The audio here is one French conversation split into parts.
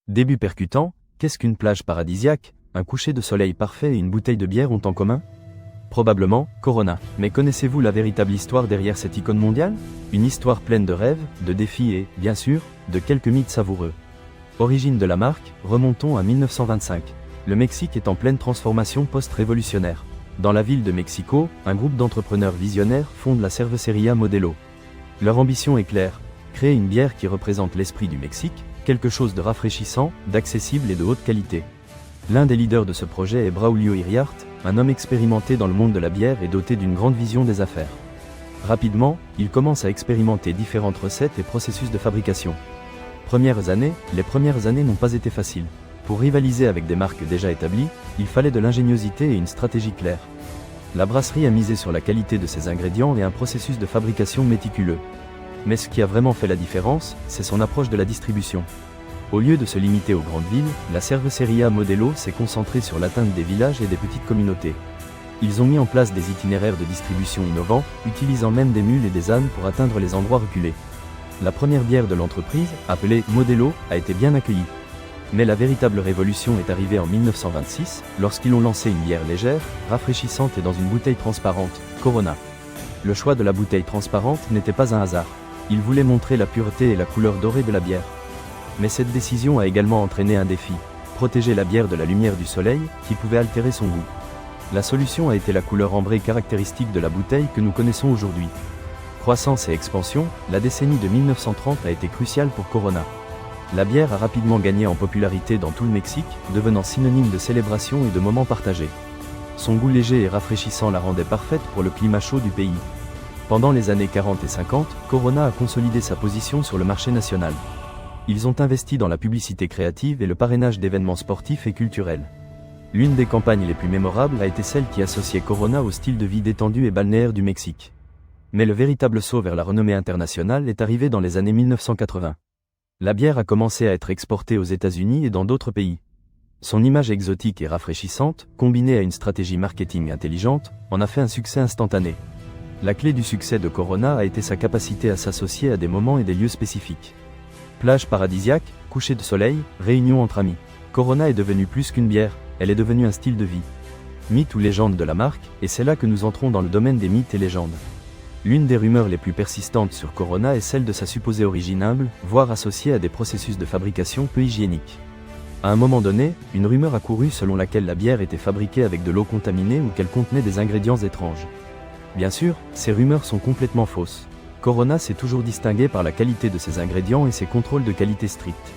Début percutant, qu'est-ce qu'une plage paradisiaque, un coucher de soleil parfait et une bouteille de bière ont en commun? Probablement, Corona. Mais connaissez-vous la véritable histoire derrière cette icône mondiale? Une histoire pleine de rêves, de défis et, bien sûr, de quelques mythes savoureux. Origine de la marque, remontons à 1925. Le Mexique est en pleine transformation post-révolutionnaire. Dans la ville de Mexico, un groupe d'entrepreneurs visionnaires fonde la Cervecería Modelo. Leur ambition est claire, créer une bière qui représente l'esprit du Mexique, quelque chose de rafraîchissant, d'accessible et de haute qualité. L'un des leaders de ce projet est Braulio Iriart, un homme expérimenté dans le monde de la bière et doté d'une grande vision des affaires. Rapidement, il commence à expérimenter différentes recettes et processus de fabrication. Les premières années n'ont pas été faciles. Pour rivaliser avec des marques déjà établies, il fallait de l'ingéniosité et une stratégie claire. La brasserie a misé sur la qualité de ses ingrédients et un processus de fabrication méticuleux. Mais ce qui a vraiment fait la différence, c'est son approche de la distribution. Au lieu de se limiter aux grandes villes, la Cervecería Modelo s'est concentrée sur l'atteinte des villages et des petites communautés. Ils ont mis en place des itinéraires de distribution innovants, utilisant même des mules et des ânes pour atteindre les endroits reculés. La première bière de l'entreprise, appelée Modelo, a été bien accueillie. Mais la véritable révolution est arrivée en 1926, lorsqu'ils ont lancé une bière légère, rafraîchissante et dans une bouteille transparente, Corona. Le choix de la bouteille transparente n'était pas un hasard. Ils voulaient montrer la pureté et la couleur dorée de la bière. Mais cette décision a également entraîné un défi, protéger la bière de la lumière du soleil, qui pouvait altérer son goût. La solution a été la couleur ambrée caractéristique de la bouteille que nous connaissons aujourd'hui. Croissance et expansion, la décennie de 1930 a été cruciale pour Corona. La bière a rapidement gagné en popularité dans tout le Mexique, devenant synonyme de célébration et de moments partagés. Son goût léger et rafraîchissant la rendait parfaite pour le climat chaud du pays. Pendant les années 40 et 50, Corona a consolidé sa position sur le marché national. Ils ont investi dans la publicité créative et le parrainage d'événements sportifs et culturels. L'une des campagnes les plus mémorables a été celle qui associait Corona au style de vie détendu et balnéaire du Mexique. Mais le véritable saut vers la renommée internationale est arrivé dans les années 1980. La bière a commencé à être exportée aux États-Unis et dans d'autres pays. Son image exotique et rafraîchissante, combinée à une stratégie marketing intelligente, en a fait un succès instantané. La clé du succès de Corona a été sa capacité à s'associer à des moments et des lieux spécifiques. Plage paradisiaque, coucher de soleil, réunion entre amis. Corona est devenue plus qu'une bière, elle est devenue un style de vie. Mythe ou légende de la marque, et c'est là que nous entrons dans le domaine des mythes et légendes. L'une des rumeurs les plus persistantes sur Corona est celle de sa supposée origine humble, voire associée à des processus de fabrication peu hygiéniques. À un moment donné, une rumeur a couru selon laquelle la bière était fabriquée avec de l'eau contaminée ou qu'elle contenait des ingrédients étranges. Bien sûr, ces rumeurs sont complètement fausses. Corona s'est toujours distingué par la qualité de ses ingrédients et ses contrôles de qualité stricts.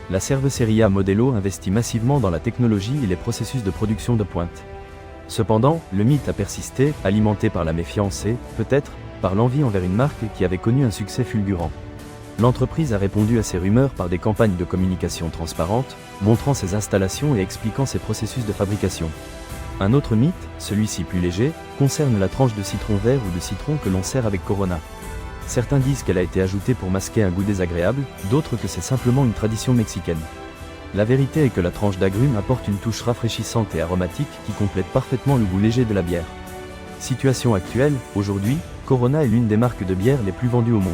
La Cervecería Modelo investit massivement dans la technologie et les processus de production de pointe. Cependant, le mythe a persisté, alimenté par la méfiance et, peut-être, par l'envie envers une marque qui avait connu un succès fulgurant. L'entreprise a répondu à ces rumeurs par des campagnes de communication transparentes, montrant ses installations et expliquant ses processus de fabrication. Un autre mythe, celui-ci plus léger, concerne la tranche de citron vert ou de citron que l'on sert avec Corona. Certains disent qu'elle a été ajoutée pour masquer un goût désagréable, d'autres que c'est simplement une tradition mexicaine. La vérité est que la tranche d'agrumes apporte une touche rafraîchissante et aromatique qui complète parfaitement le goût léger de la bière. Situation actuelle, aujourd'hui, Corona est l'une des marques de bière les plus vendues au monde.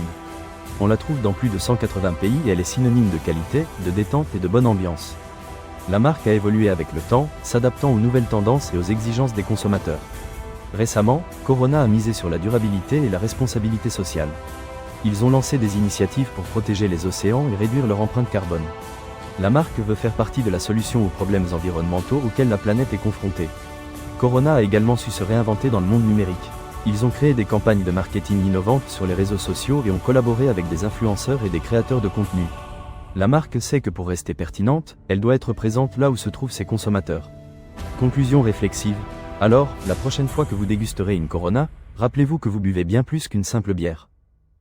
On la trouve dans plus de 180 pays et elle est synonyme de qualité, de détente et de bonne ambiance. La marque a évolué avec le temps, s'adaptant aux nouvelles tendances et aux exigences des consommateurs. Récemment, Corona a misé sur la durabilité et la responsabilité sociale. Ils ont lancé des initiatives pour protéger les océans et réduire leur empreinte carbone. La marque veut faire partie de la solution aux problèmes environnementaux auxquels la planète est confrontée. Corona a également su se réinventer dans le monde numérique. Ils ont créé des campagnes de marketing innovantes sur les réseaux sociaux et ont collaboré avec des influenceurs et des créateurs de contenu. La marque sait que pour rester pertinente, elle doit être présente là où se trouvent ses consommateurs. Conclusion réflexive. Alors, la prochaine fois que vous dégusterez une Corona, rappelez-vous que vous buvez bien plus qu'une simple bière.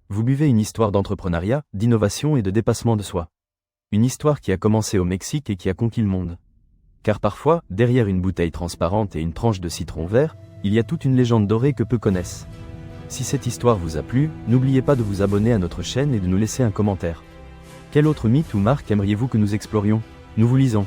Vous buvez une histoire d'entrepreneuriat, d'innovation et de dépassement de soi. Une histoire qui a commencé au Mexique et qui a conquis le monde. Car parfois, derrière une bouteille transparente et une tranche de citron vert, il y a toute une légende dorée que peu connaissent. Si cette histoire vous a plu, n'oubliez pas de vous abonner à notre chaîne et de nous laisser un commentaire. Quel autre mythe ou marque aimeriez-vous que nous explorions? Nous vous lisons.